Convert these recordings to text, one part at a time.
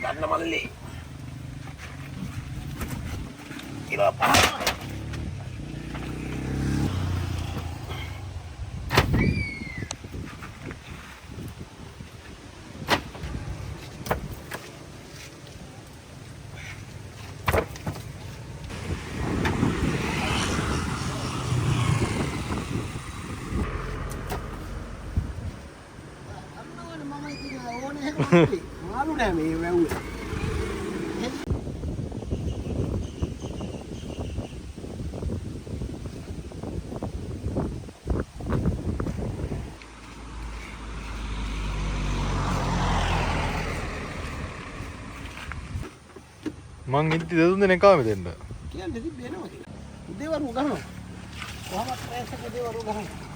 ගන්න මල්ලේ. කිලෝ 5. මාළු නෑ මේ වැව්වේ. මං ඉද්දි දෙතුන් දෙනෙක් ආවෙ දෙන්න. කියන්නේ තිබ්බේනවා කියලා. උදේවරු ගහනවා. කොහමද ප්‍රෑස් එක උදේවරු ගහනවා.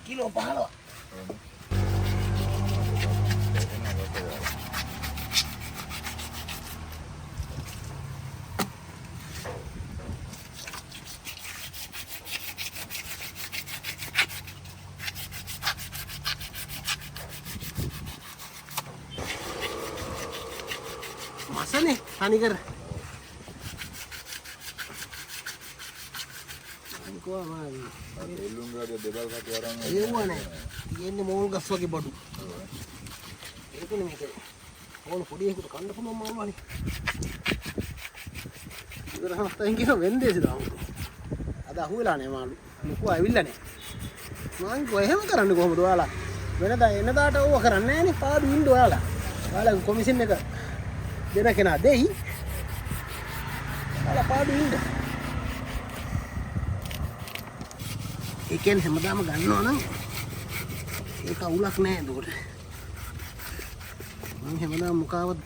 Kilo 15. Masa nih, Haniker? Gua mah. Iya mana? Ini mau gas lagi badu. Itu nih mikir. Oh, podi aku kanda pun mau malu nih. Udah hafta thank you wende sih dah. Ada huila nih malu. Muku ayulla nih. Mang gua hem කරන්න කොහොමද ඔයාලා? වෙනදා එනදාට ඕව කරන්නේ නැහැ නේ පාඩු ඉන්න ඔයාලා. ඔයාලා කොමිෂන් එක දෙන කෙනා දෙයි. ඔයාලා පාඩු ඉන්න. ඒ කියන්නේ හැමදාම ගන්නවා නම් ඒක අවුලක් නෑ එතකොට. මම හැමදාම මුකාවත්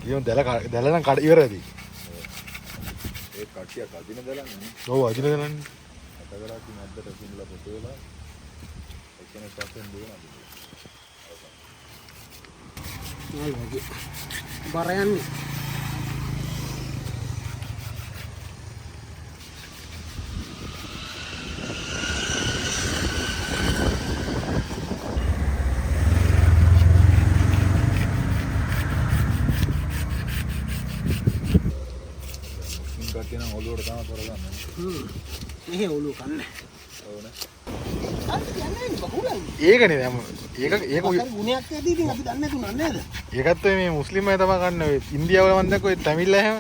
කියමු දැල නම් කඩ ඉවරයි. ඒ කට්ටියක් අදින දලන්නේ. ඔව් අදින දලන්නේ. අතගරාකි මැද්දට පින්නලා පොත වෙලා එක්කෙනෙක් පස්සෙන් දුවනවා. නෑ වගේ. බර යන්නේ. කට්ටිය නම් ඔලුවට තමයි කරගන්නේ. මෙහෙ ඔලුව කන්නේ. ඕනේ. ඒකනේ දැන් ඒක ගුණයක් ඇති ඉතින් අපි දන්නේ තුනක් නේද? ඒකත් මේ මුස්ලිම් අය තමයි ගන්න ඔය ඉන්දියාව වල මන් දැක්ක ඔය තමිල් අය හැම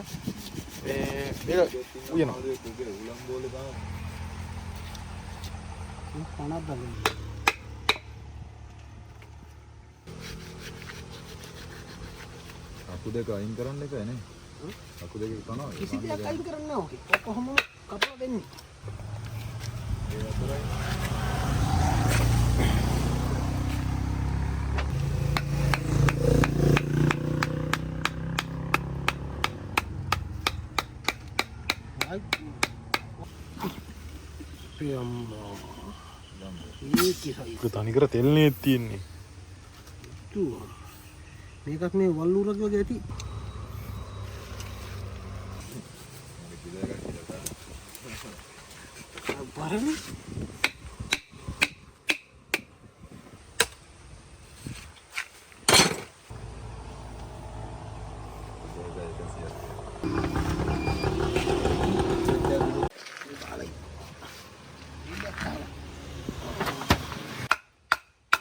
ඒක උයනවා. උලම් බෝලේ තමයි. පණක් බලන්න. අකු දෙක අයින් කරන්න එකයි නේ. අකු දෙක කනවා. කිසි දෙයක් අයින් කරන්නේ නැහැ ඔකේ. කොහොම කපලා දෙන්නේ. ඒ අතරයි. ඒක තනිකර තෙල්නේ තියෙන්නේ. මේකත් මේ වල්ලුරක් වගේ ඇති. බරනේ.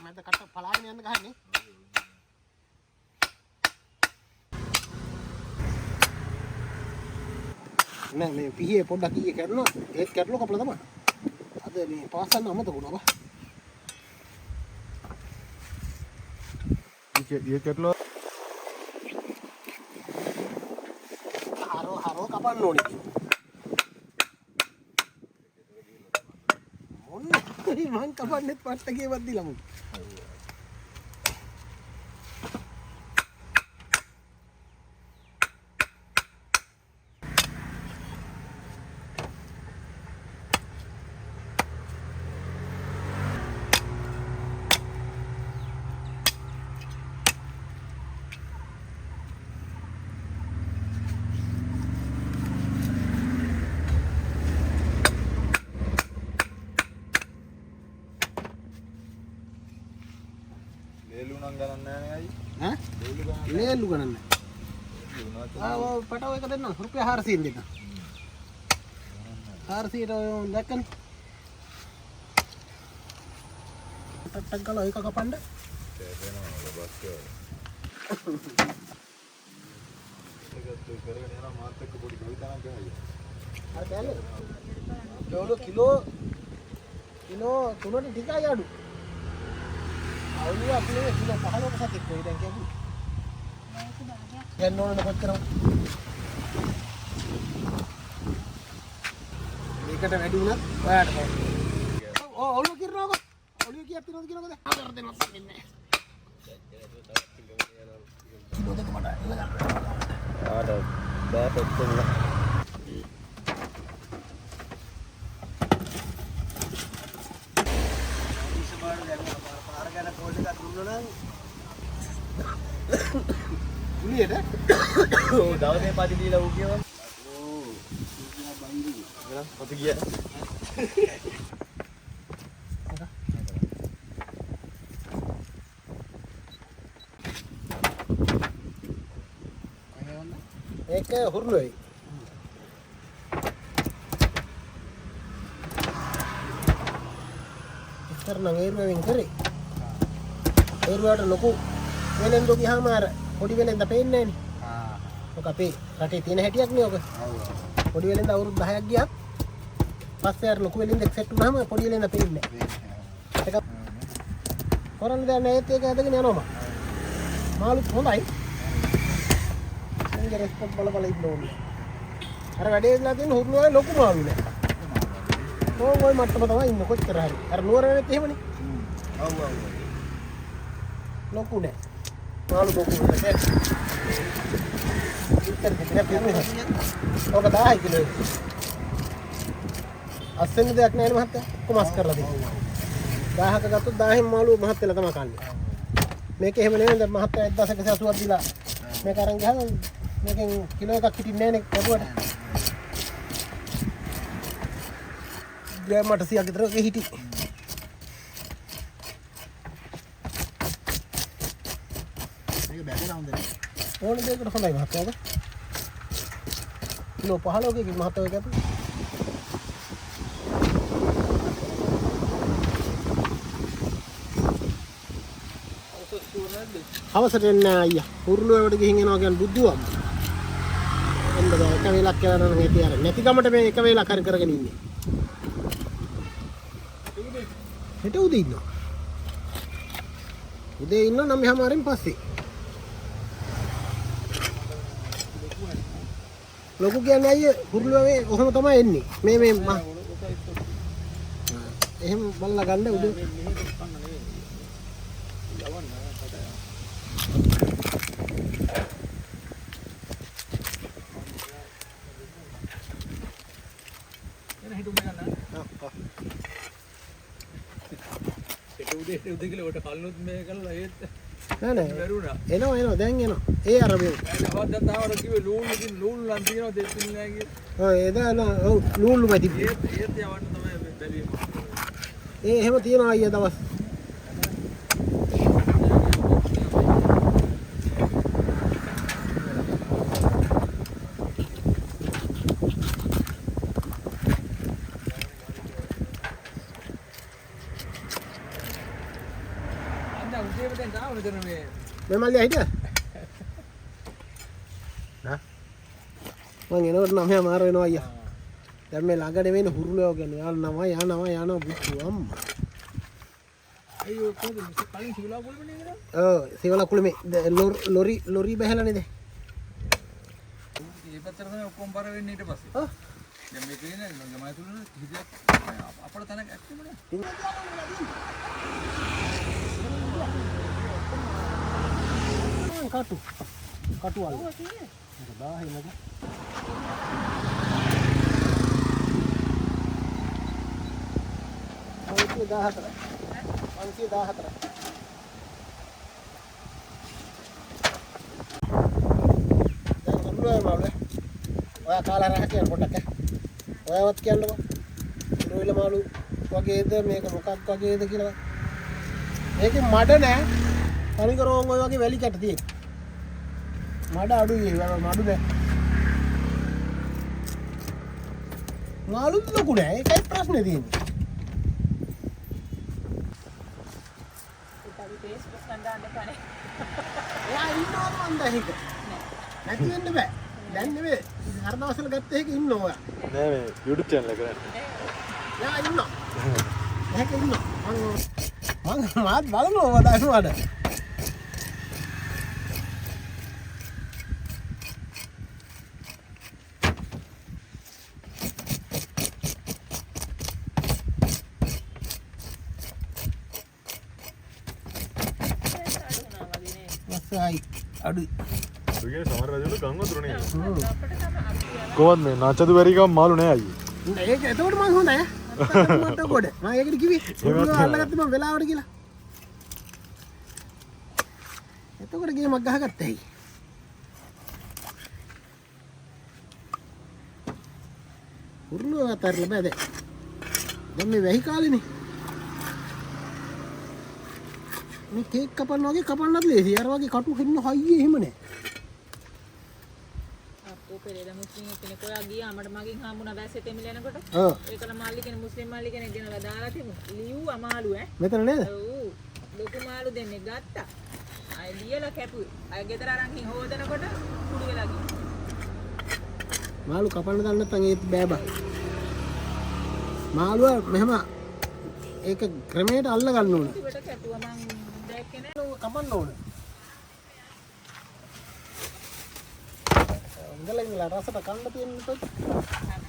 මට කට පලාගෙන යන්න ගහන්නේ. නෑ මේ පිහියේ පොඩ්ඩක් ඊයේ කැඩුණා. ඒත් කැඩලෝ කපලා තමයි. අද මේ පාසන්න අමතක වුණා බා. ඊයේ කැඩලෝ හරෝ කපන්න ඕනේ. ඔන්න මං කපන්නෙත් පට්ටකේවත් දීලා මම. ලේලු නම් ගණන් නැහැ නේ අයි. ඈ? ලේලු ගණන් නැහැ. පටව එක දෙන්න රුපියල් 400 දෙන්න. 400 දැක්කනේ. ටක් ගාලා එක කපන්න. තේරෙනවා බස් එක. ඒකත් කරගෙන යනවා මාත් එක්ක පොඩි කවිතාවක් ගහයි. අර කැලේ කිලෝ 3ට ටිකයි අඩු. අවුලිය අපි කිලෝ 15ක සතෙක් වෙයි දැන් කියන්නේ. යන්න ඕනේ කොච්චරද? මේකට වැඩි වුණත් ඔයාට බෑ. ඔළුව කිරනකො. ඔළුව කීයක් තියනවද කියනකොද? 4 දෙනෙක් ඉන්නේ. කිලෝ දෙක මට එල්ල ගන්න. ආඩ බෑ පොත්තෙන්න. උලියට ඔව් දවසේ පදි දීලා ඌ කියවන. ඕ බයිරි. ගලන් පොත ගියා. ඒක හුරුලුයි. ඉස්සර නම් ඒරුවෙන් කරේ. ඒරුවට ලොකු වෙලෙන්දෝ ගියාම අර පොඩි වෙලෙන්ද පේන්නේ නෑනේ. ඔක අපේ රටේ තියෙන හැටියක් නේ ඔක. පොඩි වෙලෙන්ද අවුරුදු 10ක් ගියා. පස්සේ අර ලොකු වෙලෙන්ද එක්සෙට් වුණාම පොඩි වෙලෙන්ද පේන්නේ නෑ. ඒක කරන්න දෙයක් නෑ ඒත් ඒක ඇදගෙන යනවා. මාළුත් හොඳයි. සංජය රෙස්පොන්ස් බල ඉන්න ඕනේ. අර වැඩේ ඉඳලා තියෙන හුරුලුවේ ලොකු මාළු නෑ. ඕගොල්ලෝ මට්ටම තමයි ඉන්න කොච්චර හරි. අර නුවර වෙලෙත් එහෙමනේ. ඔව් ඔව්. ලොකු නෑ. මාළු ලොකු නෑ. ඉතින් දෙන්න පිරුනේ. ඔක 10 කිලෝ. අස්සෙන් දෙයක් නෑ නේ මහත්තයා. කොමස් කරලා දෙන්න. 1000ක ගත්තොත් 1000න් මාළු මහත් වෙලා තමයි කන්නේ. මේක එහෙම නෙවෙයි දැන් මහත්තයා 1080ක් දීලා මේක අරන් ගහම මේකෙන් කිලෝ එකක් හිටින්නේ නෑනේ කැපුවට. ග්‍රෑම් 800ක් විතර ඔකේ හිටි. මේක බැදලා හොඳයි. ඕන දෙයකට හොඳයි මහත්තයාද? කිලෝ 15කකින් මහත්තයා කැපුවා. අවසර එන්න අයියා. හුරුලුවට ගිහින් එනවා කියන්නේ බුද්ධුවම්. එන්න බෑ එක වේලක් කියලා නම් මේ තියන්නේ. නැති ගමට මේ එක වේලක් හරි කරගෙන ඉන්නේ. හෙට උදේ ඉන්නවා. උදේ ඉන්න 9:00 පස්සේ. ලොකු කියන්නේ අයියේ හුරුලුවේ ඔහොම තමයි එන්නේ. මේ එහෙම බලලා ගන්න උදේ. උදේ කියලා වට කල්නොත් මේ කරලා ඒත් නෑ වැරුණා. එනවා දැන් එනවා. ඒ අර මේ අවද්දත් ආවට කිව්වේ ලූණු ලන් තියනවා දෙන්නේ නෑ කියලා. ඔව් එදාන ඔව් ලූණු මැදි. ඒත් යවන්න තමයි බැලීම. එහෙම තියනවා අයියා දවස්. මේ මල්ලිය හිටියද? නෑ. මං එනකොට නම් මෙයා මාර වෙනවා අයියා. දැන් මේ ළඟට වෙන හුරුලෝ කියන්නේ යනවා බුද්ධු අම්මා. අයියෝ කොහොමද කලින් සිවලා කුළුමනේ නේද? ඔව් සිවලා කුළුමේ ලොරි බහැලානේ දැන්. මේ පැත්තට තමයි ඔක්කොම බර වෙන්නේ ඊට පස්සේ. ඔව්. දැන් මේක නේ ගමයි තුන හිටියක් අප අපර තැනක් ඇක්ටිවනේ. කටු වල. දාහේ නේද? 514. 514. දැන් ඔළුවේ මාළු. ඔයා කාලා රහ කියන පොඩ්ඩක් ඈ. ඔයාවත් කියන්නකෝ. රොයිල මාළු වගේද මේක මොකක් වගේද කියලා. මේකේ මඩ නෑ. තනිකරෝන් ඔය වගේ වැලි කැට තියෙන. මඩ අඩුයි මඩු නෑ. මාළුත් ලොකු නෑ. ඒකයි ප්‍රශ්නේ තියෙන්නේ. එයා ඉන්නවා මන්ද හිත. නැති වෙන්න බෑ. දැන් නෙමෙයි. හර දවසල ගත්ත එක ඉන්නවා ඔයා. නෑ මේ YouTube channel එක නෑ. එයා ඉන්නවා. ඒක ඉන්නවා. මම මාත් බලනවා වඩාට. මස්සයි අඩුයි. ඔයගේ සමහර රජවල ගම් වතුරනේ. කොහොමද මේ නැචදු බැරිකම මාළු නෑ අයියේ. ඒක එතකොට මම හොඳයි. මට කොට. මම ඒකට කිව්වේ. උරුම අල්ලගත්තේ මම වෙලාවට කියලා. එතකොට ගේමක් ගහගත්තා ඇයි? උරුම අතරලා බෑ දැන්. දැන් මේ වැහි කාලේනේ. මේ කේක් කපන්න වගේ කපන්නත් ලේසි. අර වගේ කටු හින්න හයියේ එහෙම නෑ. අපෝ පෙරේද මුස්ලිම් කෙනෙක් ඔයා ගියා මට මගෙන් හම්බුණා වැස්සේ තෙමිල යනකොට. ඔව්. ඒකල මාළි කෙනෙක් මුස්ලිම් මාළි කෙනෙක් ගෙනලා දාලා තිබු. ලියුවා මාළු ඈ. මෙතන නේද? ඔව්. ලොකු මාළු දෙන්නේ ගත්තා. අය ලියලා කැපුවේ. අය ගෙදර අරන් ගිහින් හොදනකොට කුඩු වෙලා ගියා. මාළු කපන්න දන්නේ නැත්නම් ඒත් බෑ බා. මාළුව මෙහෙම ඒක ක්‍රමයට අල්ල ගන්න ඕන. ඉතිවට කැපුවා මං දැක්කේ නෑ. කපන්න ඕන. ඉංගලන්තලා රසට කන්න තියෙන උතත්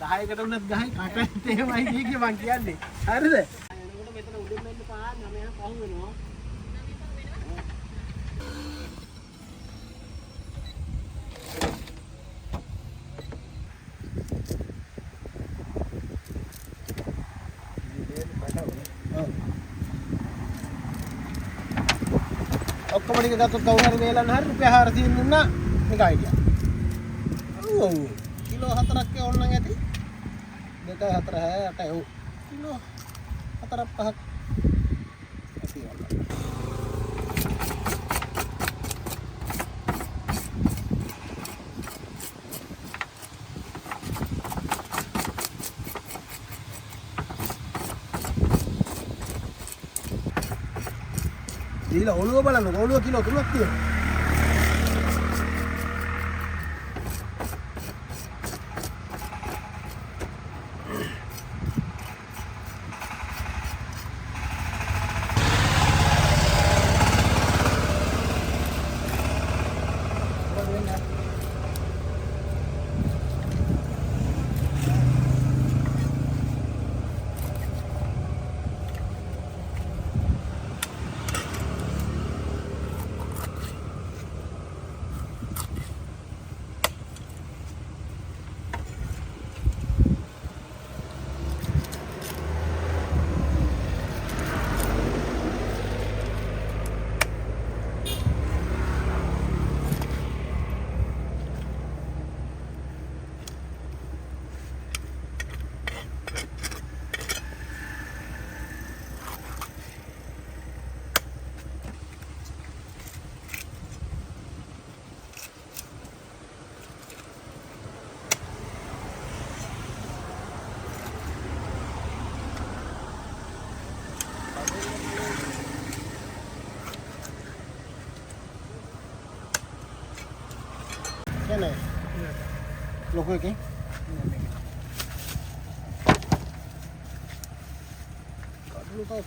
10කට උනත් 10 කටත් එහෙමයි කීකේ මං කියන්නේ. හරිද? එනකොට මෙතන උඩින් මෙන්න පාන නමයන් පහු වෙනවා. ඔක්කොම ටික ගත්තොත් කවුරු හරි වේලන්න හරි රුපියල් 400 දුන්නා මේක අයිඩියා. ඔව් කිලෝ 4ක් ඕන නම් ඇති. 2 4 6 8 ඔව්. කිලෝ 4 5ක් ඇති වල. දීලා ඔළුව බලන්න ඔළුව කිලෝ 3ක් තියෙනවා. Ini logo ini. Kalau dulu kau